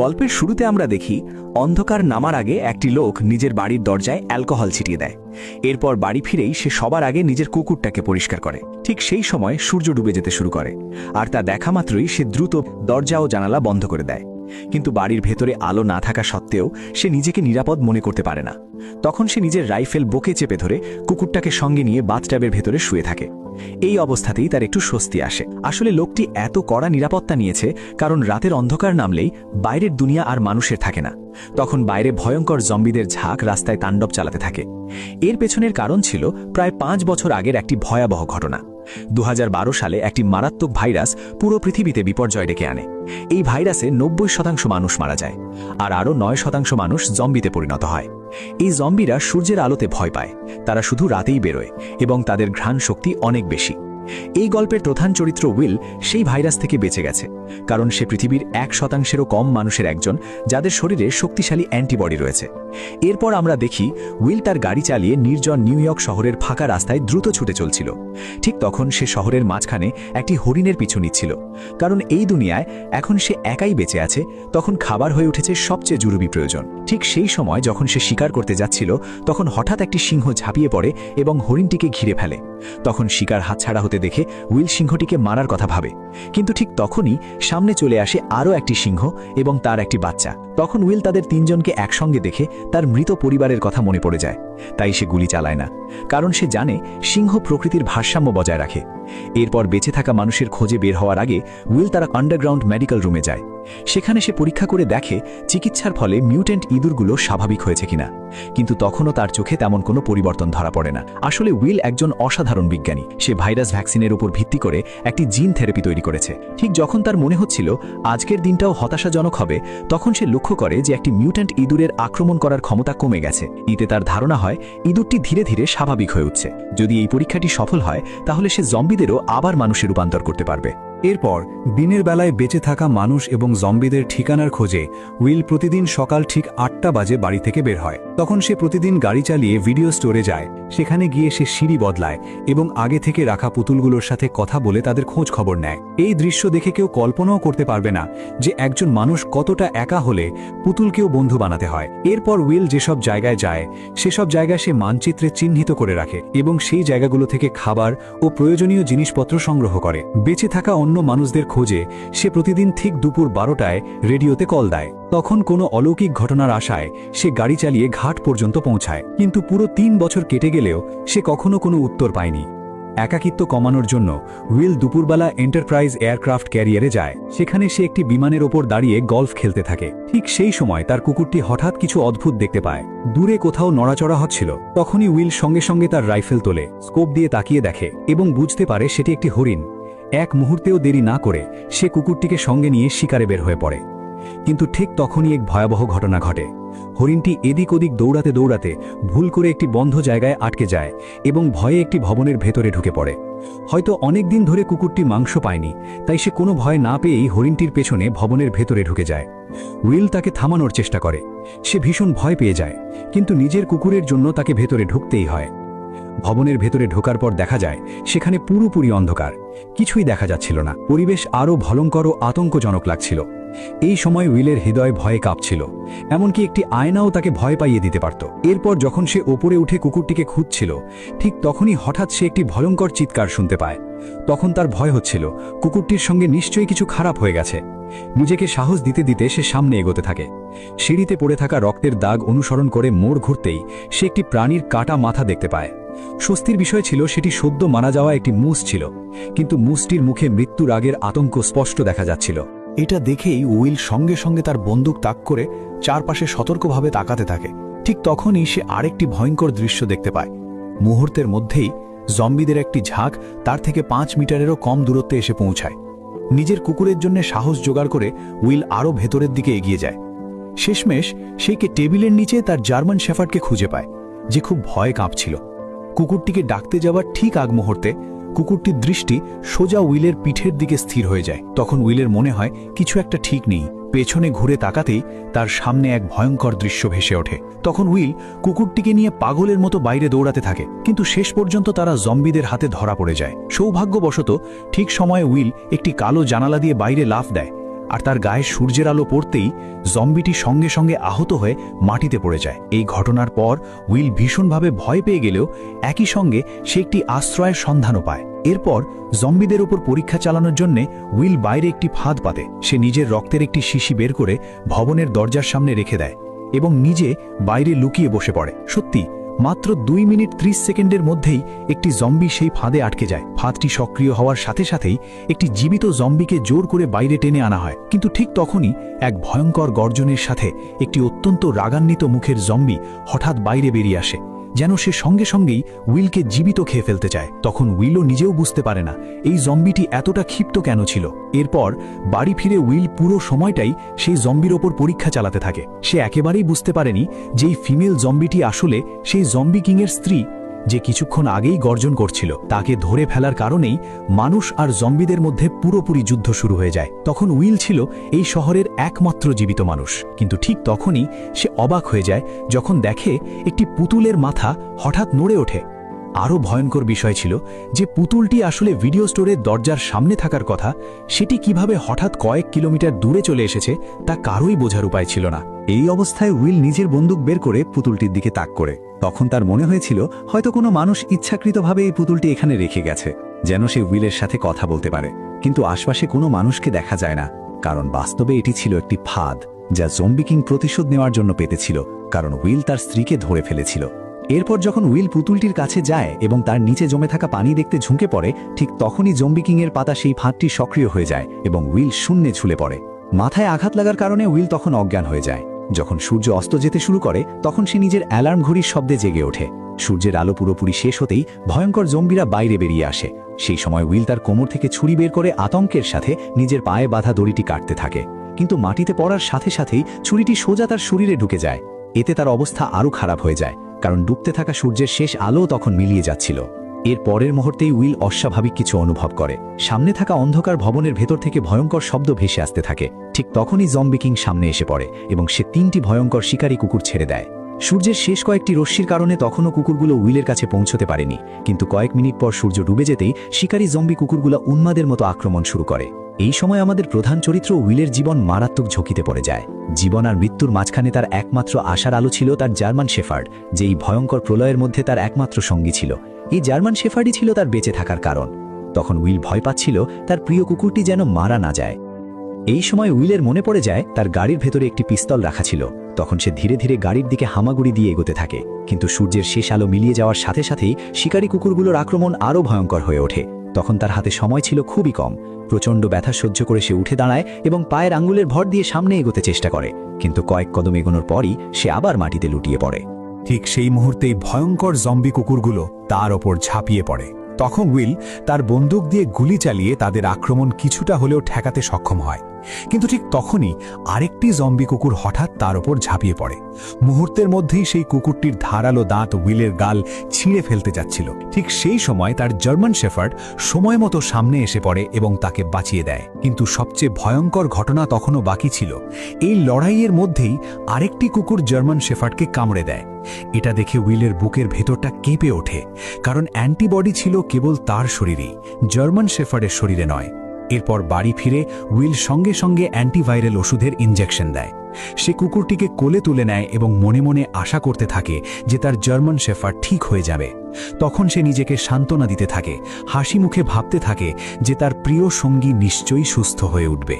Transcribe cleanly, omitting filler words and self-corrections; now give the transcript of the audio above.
গল্পের শুরুতে আমরা দেখি অন্ধকার নামার আগে একটি লোক নিজের বাড়ির দরজায় অ্যালকোহল ছিটিয়ে দেয়। এরপর বাড়ি ফিরেই সে সবার আগে নিজের কুকুরটাকে পরিষ্কার করে। ঠিক সেই সময় সূর্য ডুবে যেতে শুরু করে, আর তা দেখা মাত্রই সে দ্রুত দরজা ও জানালা বন্ধ করে দেয়। কিন্তু বাড়ির ভেতরে আলো না থাকা সত্ত্বেও সে নিজেকে নিরাপদ মনে করতে পারে না। তখন সে নিজের রাইফেল বুকে চেপে ধরে কুকুরটাকে সঙ্গে নিয়ে বাথটাবের ভেতরে শুয়ে থাকে। এই অবস্থাতেই তার একটু স্বস্তি আসে। আসলে লোকটি এত কড়া নিরাপত্তা নিয়েছে কারণ রাতের অন্ধকার নামলেই বাইরের দুনিয়া আর মানুষের থাকে না। তখন বাইরে ভয়ঙ্কর জম্বিদের ঝাঁক রাস্তায় তাণ্ডব চালাতে থাকে। এর পেছনের কারণ ছিল প্রায় ৫ বছর আগের একটি ভয়াবহ ঘটনা। ২০১২ সালে একটি মারাত্মক ভাইরাস পুরো পৃথিবীতে বিপর্যয় ডেকে আনে। এই ভাইরাসে ৯০% মানুষ মারা যায়, আর আরও ৯% মানুষ জম্বিতে পরিণত হয়। এই জম্বিরা সূর্যের আলোতে ভয় পায়, তারা শুধু রাতেই বেরোয় এবং তাদের ঘ্রাণ শক্তি অনেক বেশি। এই গল্পের প্রধান চরিত্র উইল সেই ভাইরাস থেকে বেঁচে গেছে, কারণ সে পৃথিবীর ১%-এরও কম মানুষের একজন যাদের শরীরে শক্তিশালী অ্যান্টিবডি রয়েছে। এরপর আমরা দেখি উইল তার গাড়ি চালিয়ে নির্জন নিউ ইয়র্ক শহরের ফাঁকা রাস্তায় দ্রুত ছুটে চলছিল। ঠিক তখন সে শহরের মাঝখানে একটি হরিণের পিছু নিচ্ছিল, কারণ এই দুনিয়ায় এখন সে একাই বেঁচে আছে। তখন খাবার হয়ে উঠেছে সবচেয়ে জরুরি প্রয়োজন। ঠিক সেই সময় যখন সে শিকার করতে যাচ্ছিল, তখন হঠাৎ একটি সিংহ ঝাঁপিয়ে পড়ে এবং হরিণটিকে ঘিরে ফেলে। তখন শিকার হাতছাড়া হতে দেখে উইল সিংহটিকে মারার কথা ভাবে, কিন্তু ঠিক তখনই সামনে চলে আসে আরও একটি সিংহ এবং তার একটি বাচ্চা। তখন উইল তাদের তিনজনকে একসঙ্গে দেখে তার মৃত পরিবারের কথা মনে পড়ে যায়। তাই সে গুলি চালায় না, কারণ সে জানে সিংহ প্রকৃতির ভারসাম্য বজায় রাখে। এরপর বেঁচে থাকা মানুষের খোঁজে বের হওয়ার আগে উইল তারা আন্ডারগ্রাউন্ড মেডিকেল রুমে যায়। সেখানে সে পরীক্ষা করে দেখে চিকিৎসার ফলে মিউটেন্ট ইঁদুরগুলো স্বাভাবিক হয়েছে কিনা, কিন্তু তখনও তার চোখে তেমন কোনো পরিবর্তন ধরা পড়ে না। আসলে উইল একজন অসাধারণ বিজ্ঞানী। সে ভাইরাস ভ্যাকসিনের উপর ভিত্তি করে একটি জিন থেরাপি তৈরি করেছে। ঠিক যখন তার মনে হচ্ছিল আজকের দিনটাও হতাশাজনক হবে, তখন সে লক্ষ্য করে যে একটি মিউটেন্ট ইঁদুরের আক্রমণ করার ক্ষমতা কমে গেছে। এতে তার ধারণা হয় ইঁদুরটি ধীরে ধীরে স্বাভাবিক হয়ে উঠছে। যদি এই পরীক্ষাটি সফল হয়, তাহলে সে জম্বিদেরও আবার মানুষে রূপান্তর করতে পারবে। এরপর দিনের বেলায় বেঁচে থাকা মানুষ এবং জম্বিদের ঠিকানার খোঁজে উইল প্রতিদিন সকাল ঠিক ৮টা বাজে বাড়ি থেকে বের হয়। তখন সে প্রতিদিন গাড়ি চালিয়ে ভিডিও স্টোরে যায়। সেখানে গিয়ে সে সিঁড়ি বদলায় এবং আগে থেকে রাখা পুতুলগুলোর সাথে কথা বলে তাদের খোঁজ খবর নেয়। এই দৃশ্য দেখে কেউ কল্পনাও করতে পারবে না যে একজন মানুষ কতটা একা হলে পুতুলকেও বন্ধু বানাতে হয়। এরপর উইল যেসব জায়গায় যায়, সেসব জায়গা সে মানচিত্রে চিহ্নিত করে রাখে এবং সেই জায়গাগুলো থেকে খাবার ও প্রয়োজনীয় জিনিসপত্র সংগ্রহ করে। বেঁচে থাকা অন্য মানুষদের খোঁজে সে প্রতিদিন ঠিক দুপুর 12টায় রেডিওতে কল দেয়। তখন কোনো অলৌকিক ঘটনার আশায় সে গাড়ি চালিয়ে ঘাট পর্যন্ত পৌঁছায়, কিন্তু পুরো ৩ বছর কেটে গেলেও সে কখনো কোনো উত্তর পায়নি। একাকিত্ব কমানোর জন্য উইল দুপুরবেলা এন্টারপ্রাইজ এয়ারক্রাফট ক্যারিয়ারে যায়। সেখানে সে একটি বিমানের ওপর দাঁড়িয়ে গল্ফ খেলতে থাকে। ঠিক সেই সময় তার কুকুরটি হঠাৎ কিছু অদ্ভুত দেখতে পায়। দূরে কোথাও নড়াচড়া হচ্ছিল। তখনই উইল সঙ্গে সঙ্গে তার রাইফেল তোলে, স্কোপ দিয়ে তাকিয়ে দেখে এবং বুঝতে পারে সেটি একটি হরিণ। এক মুহূর্তেও দেরি না করে সে কুকুরটিকে সঙ্গে নিয়ে শিকারে বের হয়ে পড়ে। কিন্তু ঠিক তখনই এক ভয়াবহ ঘটনা ঘটে। হরিণটি এদিক ওদিক দৌড়াতে দৌড়াতে ভুল করে একটি বন্ধ জায়গায় আটকে যায় এবং ভয়ে একটি ভবনের ভেতরে ঢুকে পড়ে। হয়তো অনেক দিন ধরে কুকুরটি মাংস পায়নি, তাই সে কোনো ভয় না পেয়েই হরিণটির পেছনে ভবনের ভেতরে ঢুকে যায়। উইল তাকে থামানোর চেষ্টা করে। সে ভীষণ ভয় পেয়ে যায়, কিন্তু নিজের কুকুরের জন্য তাকে ভেতরে ঢুকতেই হয়। ভবনের ভেতরে ঢোকার পর দেখা যায় সেখানে পুরোপুরি অন্ধকার, কিছুই দেখা যাচ্ছিল না। পরিবেশ আরও ভয়ঙ্কর ও আতঙ্কজনক লাগছিল। এই সময় উইলের হৃদয় ভয়ে কাঁপছিল, এমনকি একটি আয়নাও তাকে ভয় পাইয়ে দিতে পারত। এরপর যখন সে ওপরে উঠে কুকুরটিকে খুঁজছিল, ঠিক তখনই হঠাৎ সে একটি ভয়ঙ্কর চিৎকার শুনতে পায়। তখন তার ভয় হচ্ছিল কুকুরটির সঙ্গে নিশ্চয়ই কিছু খারাপ হয়ে গেছে। নিজেকে সাহস দিতে দিতে সে সামনে এগোতে থাকে। সিঁড়িতে পড়ে থাকা রক্তের দাগ অনুসরণ করে মোড় ঘুরতেই সে একটি প্রাণীর কাটা মাথা দেখতে পায়। স্বস্তির বিষয় ছিল সেটি সদ্য মারা যাওয়া একটি মুস ছিল, কিন্তু মুসটির মুখে মৃত্যুর আগের আতঙ্ক স্পষ্ট দেখা যাচ্ছিল। এটা দেখেই উইল সঙ্গে সঙ্গে তার বন্দুক তাক করে চারপাশে সতর্কভাবে তাকাতে থাকে। ঠিক তখনই সে আরেকটি ভয়ঙ্কর দৃশ্য দেখতে পায়। মুহূর্তের মধ্যেই জম্বিদের একটি ঝাঁক তার থেকে 5 মিটারেরও কম দূরত্বে এসে পৌঁছায়। নিজের কুকুরের জন্য সাহস জোগাড় করে উইল আরও ভেতরের দিকে এগিয়ে যায়। শেষমেশ সেইকে টেবিলের নিচে তার জার্মান শেফার্ডকে খুঁজে পায়, যে খুব ভয়ে কাঁপছিল। কুকুরটিকে ডাকতে যাওয়ার ঠিক আগ মুহূর্তে কুকুরটির দৃষ্টি সোজা উইলের পিঠের দিকে স্থির হয়ে যায়। তখন উইলের মনে হয় কিছু একটা ঠিক নেই। পেছনে ঘুরে তাকাতেই তার সামনে এক ভয়ঙ্কর দৃশ্য ভেসে ওঠে। তখন উইল কুকুরটিকে নিয়ে পাগলের মতো বাইরে দৌড়াতে থাকে, কিন্তু শেষ পর্যন্ত তারা জম্বিদের হাতে ধরা পড়ে যায়। সৌভাগ্যবশত ঠিক সময়ে উইল একটি কালো জানালা দিয়ে বাইরে লাফ দেয়। আর তার গায়ে সূর্যের আলো পড়তেই জম্বিটি সঙ্গে সঙ্গে আহত হয়ে মাটিতে পড়ে যায়। এই ঘটনার পর উইল ভীষণভাবে ভয় পেয়ে গেলেও একই সঙ্গে সে একটি আশ্রয়ের সন্ধানও পায়। এরপর জম্বিদের উপর পরীক্ষা চালানোর জন্য উইল বাইরে একটি ফাঁদ পাতে। সে নিজের রক্তের একটি শিশি বের করে ভবনের দরজার সামনে রেখে দেয় এবং নিজে বাইরে লুকিয়ে বসে পড়ে। সত্যি মাত্র 2 মিনিট 30 সেকেন্ডের মধ্যেই একটি জম্বি সেই ফাঁদে আটকে যায়। ফাঁদটি সক্রিয় হওয়ার সাথে সাথেই একটি জীবিত জম্বিকে জোর করে বাইরে টেনে আনা হয়। কিন্তু ঠিক তখনই এক ভয়ঙ্কর গর্জনের সাথে একটি অত্যন্ত রাগান্বিত মুখের জম্বি হঠাৎ বাইরে বেরিয়ে আসে, যেন সে সঙ্গে সঙ্গেই উইলকে জীবিত খেয়ে ফেলতে চায়। তখন উইলও নিজেও বুঝতে পারে না এই জম্বিটি এতটা ক্ষিপ্ত কেন ছিল। এরপর বাড়ি ফিরে উইল পুরো সময়টাই সেই জম্বির ওপর পরীক্ষা চালাতে থাকে। সে একেবারেই বুঝতে পারেনি যে এই ফিমেল জম্বিটি আসলে সেই জম্বি কিংয়ের স্ত্রী, যে কিছুক্ষণ আগেই গর্জন করছিল। তাকে ধরে ফেলার কারণেই মানুষ আর জম্বিদের মধ্যে পুরোপুরি যুদ্ধ শুরু হয়ে যায়। তখন উইল ছিল এই শহরের একমাত্র জীবিত মানুষ, কিন্তু ঠিক তখনই সে অবাক হয়ে যায় যখন দেখে একটি পুতুলের মাথা হঠাৎ নড়ে ওঠে। আরও ভয়ঙ্কর বিষয় ছিল যে পুতুলটি আসলে ভিডিও স্টোরের দরজার সামনে থাকার কথা, সেটি কিভাবে হঠাৎ কয়েক কিলোমিটার দূরে চলে এসেছে তা কারোই বোঝার উপায় ছিল না। এই অবস্থায় উইল নিজের বন্দুক বের করে পুতুলটির দিকে তাক করে। তখন তার মনে হয়েছিল হয়তো কোনো মানুষ ইচ্ছাকৃতভাবে এই পুতুলটি এখানে রেখে গেছে, যেন সে উইলের সাথে কথা বলতে পারে। কিন্তু আশপাশে কোনো মানুষকে দেখা যায় না, কারণ বাস্তবে এটি ছিল একটি ফাঁদ যা জম্বি কিং প্রতিশোধ নেওয়ার জন্য পেতেছিল, কারণ উইল তার স্ত্রীকে ধরে ফেলেছিল। এরপর যখন উইল পুতুলটির কাছে যায় এবং তার নিচে জমে থাকা পানি দেখতে ঝুঁকে পড়ে, ঠিক তখনই জম্বি কিংয়ের পাতা সেই ফাঁদটি সক্রিয় হয়ে যায় এবং উইল শূন্যে ঝুলে পড়ে। মাথায় আঘাত লাগার কারণে উইল তখন অজ্ঞান হয়ে যায়। যখন সূর্য অস্ত যেতে শুরু করে তখন সে নিজের অ্যালার্ম ঘড়ির শব্দে জেগে ওঠে। সূর্যের আলো পুরোপুরি শেষ হতেই ভয়ঙ্কর জম্বিরা বাইরে বেরিয়ে আসে। সেই সময় উইল তার কোমর থেকে ছুরি বের করে আতঙ্কের সাথে নিজের পায়ে বাঁধা দড়িটি কাটতে থাকে, কিন্তু মাটিতে পড়ার সাথে সাথেই ছুরিটি সোজা তার শরীরে ঢুকে যায়। এতে তার অবস্থা আরও খারাপ হয়ে যায়, কারণ ডুবতে থাকা সূর্যের শেষ আলো তখন মিলিয়ে যাচ্ছিল। এর পরের মুহূর্তেই উইল অস্বাভাবিক কিছু অনুভব করে। সামনে থাকা অন্ধকার ভবনের ভেতর থেকে ভয়ঙ্কর শব্দ ভেসে আসতে থাকে। ঠিক তখনই জম্বি কিং সামনে এসে পড়ে এবং সে 3টি ভয়ঙ্কর শিকারী কুকুর ছেড়ে দেয়। সূর্যের শেষ কয়েকটি রশ্মির কারণে তখনও কুকুরগুলো উইলের কাছে পৌঁছতে পারেনি, কিন্তু কয়েক মিনিট পর সূর্য ডুবে যেতেই শিকারী জম্বি কুকুরগুলো উন্মাদের মতো আক্রমণ শুরু করে। এই সময় আমাদের প্রধান চরিত্র উইলের জীবন মারাত্মক ঝুঁকিতে পড়ে যায়। জীবন আর মৃত্যুর মাঝখানে তার একমাত্র আশার আলো ছিল তার জার্মান শেফার্ড, যে এই ভয়ঙ্কর প্রলয়ের মধ্যে তার একমাত্র সঙ্গী ছিল। এই জার্মান শেফার্ডই ছিল তার বেঁচে থাকার কারণ। তখন উইল ভয় পাচ্ছিল তার প্রিয় কুকুরটি যেন মারা না যায়। এই সময় উইলের মনে পড়ে যায় তার গাড়ির ভেতরে একটি পিস্তল রাখা ছিল। তখন সে ধীরে ধীরে গাড়ির দিকে হামাগুড়ি দিয়ে এগোতে থাকে, কিন্তু সূর্যের শেষ আলো মিলিয়ে যাওয়ার সাথে সাথেই শিকারী কুকুরগুলোর আক্রমণ আরও ভয়ঙ্কর হয়ে ওঠে। তখন তার হাতে সময় ছিল খুবই কম। প্রচণ্ড ব্যথা সহ্য করে সে উঠে দাঁড়ায় এবং পায়ের আঙ্গুলের ভর দিয়ে সামনে এগোতে চেষ্টা করে, কিন্তু কয়েক কদম এগোনোর পরই সে আবার মাটিতে লুটিয়ে পড়ে। ঠিক সেই মুহূর্তেই ভয়ঙ্কর জম্বি কুকুরগুলো তার ওপর ঝাঁপিয়ে পড়ে। তখন উইল তার বন্দুক দিয়ে গুলি চালিয়ে তাদের আক্রমণ কিছুটা হলেও ঠেকাতে সক্ষম হয়, কিন্তু ঠিক তখনই আরেকটি জম্বি কুকুর হঠাৎ তার ওপর ঝাঁপিয়ে পড়ে। মুহূর্তের মধ্যেই সেই কুকুরটির ধারালো দাঁত উইলের গাল ছিঁড়ে ফেলতে যাচ্ছিল। ঠিক সেই সময় তার জার্মান শেফার্ড সময় মতো সামনে এসে পড়ে এবং তাকে বাঁচিয়ে দেয়। কিন্তু সবচেয়ে ভয়ঙ্কর ঘটনা তখনও বাকি ছিল। এই লড়াইয়ের মধ্যেই আরেকটি কুকুর জার্মান শেফার্ডকে কামড়ে দেয়। এটা দেখে উইলের বুকের ভেতরটা কেঁপে ওঠে, কারণ অ্যান্টিবডি ছিল কেবল তার শরীরেই, জার্মান শেফার্ডের শরীরে নয়। এরপর বাড়ি ফিরে উইল সঙ্গে সঙ্গে অ্যান্টিভাইরাল ওষুধের ইনজেকশন দেয়। সে কুকুরটিকে কোলে তুলে নেয় এবং মনে মনে আশা করতে থাকে যে তার জার্মান শেফার্ড ঠিক হয়ে যাবে। তখন সে নিজেকে সান্ত্বনা দিতে থাকে, হাসি মুখে ভাবতে থাকে যে তার প্রিয় সঙ্গী নিশ্চয়ই সুস্থ হয়ে উঠবে।